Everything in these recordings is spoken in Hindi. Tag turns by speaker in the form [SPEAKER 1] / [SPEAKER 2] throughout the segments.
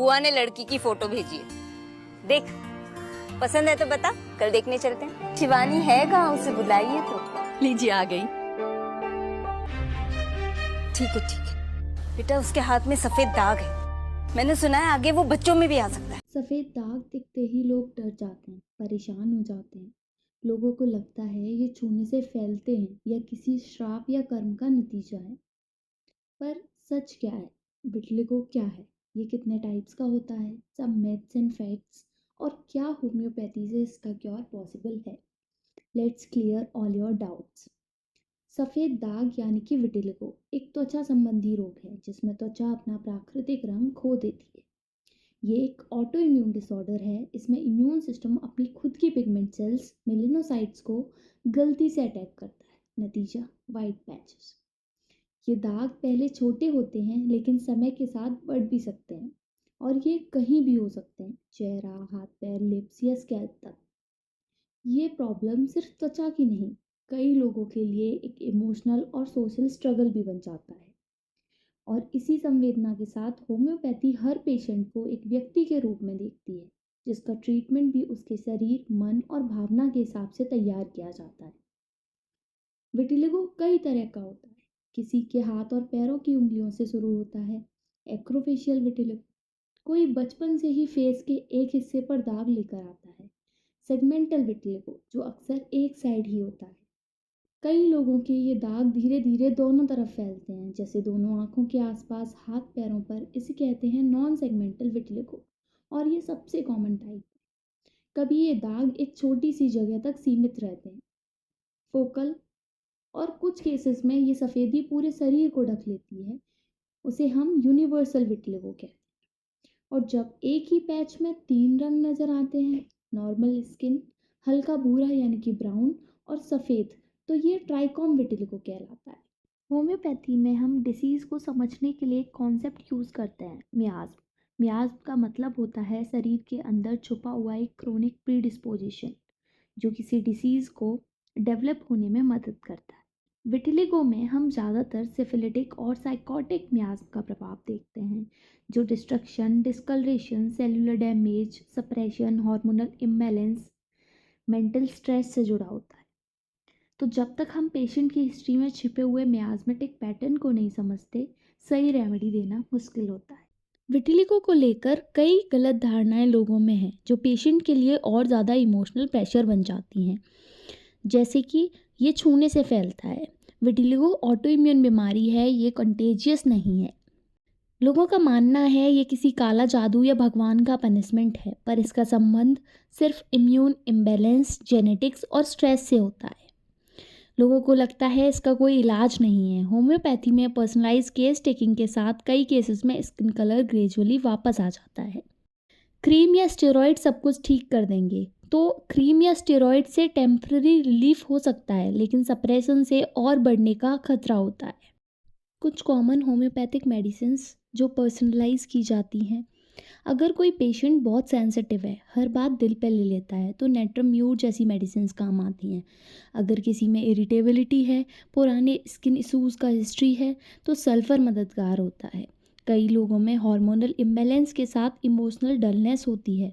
[SPEAKER 1] बुआ ने लड़की की फोटो भेजी है, देख पसंद है तो बता, कल देखने चलते हैं।
[SPEAKER 2] शिवानी है कहाँ, उसे बुलाइए तो।
[SPEAKER 1] लीजिए आ गई। ठीक है बेटा, उसके हाथ में सफेद दाग है, मैंने सुना है आगे वो बच्चों में भी आ सकता है।
[SPEAKER 3] सफ़ेद दाग दिखते ही लोग डर जाते हैं, परेशान हो जाते हैं। लोगों को लगता है ये छूने से फैलते हैं या किसी श्राप या कर्म का नतीजा है। पर सच क्या है? विटिलिगो क्या है? ये कितने टाइप्स का होता है? सब मिथ्स एंड फैक्ट्स, और क्या होम्योपैथी से इसका क्योर पॉसिबल है? Let's clear all your doubts. सफ़ेद दाग यानी कि विटिलिगो एक त्वचा संबंधी रोग है जिसमें त्वचा अपना प्राकृतिक रंग खो देती है। ये एक ऑटो इम्यून डिसऑर्डर है। इसमें इम्यून सिस्टम अपनी खुद की पिगमेंट सेल्स मेलेनोसाइट्स को गलती से अटैक करता है। नतीजा वाइट पैचेस। ये दाग पहले छोटे होते हैं लेकिन समय के साथ बढ़ भी सकते हैं, और ये कहीं भी हो सकते हैं, चेहरा, हाथ पैर, लिप्स या स्कैल्प तक। ये प्रॉब्लम सिर्फ त्वचा की नहीं, कई लोगों के लिए एक इमोशनल और सोशल स्ट्रगल भी बन जाता है। और इसी संवेदना के साथ होम्योपैथी हर पेशेंट को एक व्यक्ति के रूप में देखती है, जिसका ट्रीटमेंट भी उसके शरीर, मन और भावना के हिसाब से तैयार किया जाता है। विटिलिगो कई तरह का होता है। किसी के हाथ और पैरों की उंगलियों से शुरू होता है, एक्रोफेशियल विटिलिगो। कोई बचपन से ही फेस के एक हिस्से पर दाग लेकर आता है। सेगमेंटल विटिलिगो, जो अक्सर एक साइड ही होता है। कई लोगों के ये दाग धीरे धीरे दोनों तरफ फैलते हैं, जैसे दोनों आंखों के आसपास, हाथ पैरों पर। इसे कहते हैं नॉन सेगमेंटल विटिलिगो, और ये सबसे कॉमन टाइप है। कभी ये दाग एक छोटी सी जगह तक सीमित रहते हैं, फोकल, और कुछ केसेस में ये सफ़ेदी पूरे शरीर को ढक लेती है। उसे हम यूनिवर्सल विटिलिगो कहते हैं। और जब एक ही पैच में 3 रंग नज़र आते हैं, नॉर्मल स्किन, हल्का भूरा यानी कि ब्राउन, और सफ़ेद, तो ये ट्राइकॉम विटिलिगो कहलाता है। होम्योपैथी में हम डिसीज़ को समझने के लिए एक कॉन्सेप्ट यूज़ करते हैं, मियाज्म। मियाज्म का मतलब होता है शरीर के अंदर छुपा हुआ एक क्रोनिक प्रीडिस्पोजिशन, जो किसी डिसीज़ को डेवलप होने में मदद करता है। विटिलिगो में हम ज़्यादातर सिफिलिटिक और साइकोटिक मियाज्म का प्रभाव देखते हैं, जो destruction, discoloration, cellular damage, suppression, hormonal imbalance, mental stress से जुड़ा होता है। तो जब तक हम पेशेंट की हिस्ट्री में छिपे हुए मियाज्मेटिक पैटर्न को नहीं समझते, सही रेमेडी देना मुश्किल होता है। विटिलिगो को लेकर कई गलत धारणाएं लोगों में हैं, जो पेशेंट के लिए और ज़्यादा इमोशनल प्रेशर बन जाती हैं। जैसे कि ये छूने से फैलता है। विटिलिगो ऑटो इम्यून बीमारी है, ये कंटेजियस नहीं है। लोगों का मानना है ये किसी काला जादू या भगवान का पनिशमेंट है, पर इसका संबंध सिर्फ इम्यून इम्बैलेंस, जेनेटिक्स और स्ट्रेस से होता है। लोगों को लगता है इसका कोई इलाज नहीं है। होम्योपैथी में पर्सनलाइज केस टेकिंग के साथ कई केसेस में स्किन कलर ग्रेजुअली वापस आ जाता है। क्रीम या स्टेरॉइड सब कुछ ठीक कर देंगे, तो क्रीम या स्टेरॉइड से टेम्पररी रिलीफ हो सकता है, लेकिन सप्रेशन से और बढ़ने का खतरा होता है। कुछ कॉमन होम्योपैथिक मेडिसिन्स जो पर्सनलाइज की जाती हैं। अगर कोई पेशेंट बहुत सेंसिटिव है, हर बात दिल पे ले लेता है, तो नेट्रम्यूट जैसी मेडिसिन्स काम आती हैं। अगर किसी में इरिटेबिलिटी है, पुराने स्किन इशूज़ का हिस्ट्री है, तो सल्फ़र मददगार होता है। कई लोगों में हार्मोनल इम्बैलेंस के साथ इमोशनल डलनेस होती है,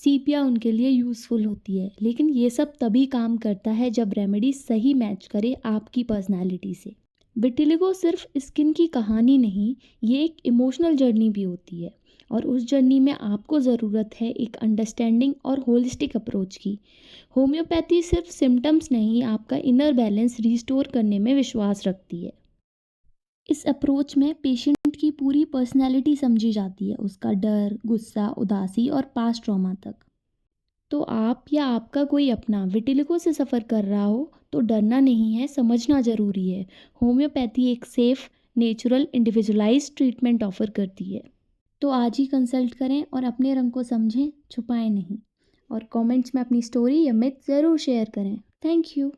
[SPEAKER 3] सीपिया उनके लिए यूज़फुल होती है। लेकिन ये सब तभी काम करता है जब रेमेडी सही मैच करे आपकी पर्सनैलिटी से। विटिलिगो सिर्फ स्किन की कहानी नहीं, ये एक इमोशनल जर्नी भी होती है, और उस जर्नी में आपको ज़रूरत है एक अंडरस्टैंडिंग और होलिस्टिक अप्रोच की। होम्योपैथी सिर्फ सिम्टम्स नहीं, आपका इनर बैलेंस रिस्टोर करने में विश्वास रखती है। इस अप्रोच में पेशेंट की पूरी पर्सनैलिटी समझी जाती है, उसका डर, गुस्सा, उदासी और पास्ट ट्रॉमा तक। तो आप या आपका कोई अपना विटिलिगो से सफ़र कर रहा हो तो डरना नहीं है, समझना ज़रूरी है। होम्योपैथी एक safe, natural, individualised treatment offer करती है। तो आज ही कंसल्ट करें और अपने रंग को समझें, छुपाएं नहीं। और कमेंट्स में अपनी स्टोरी या मिथ ज़रूर शेयर करें। Thank you.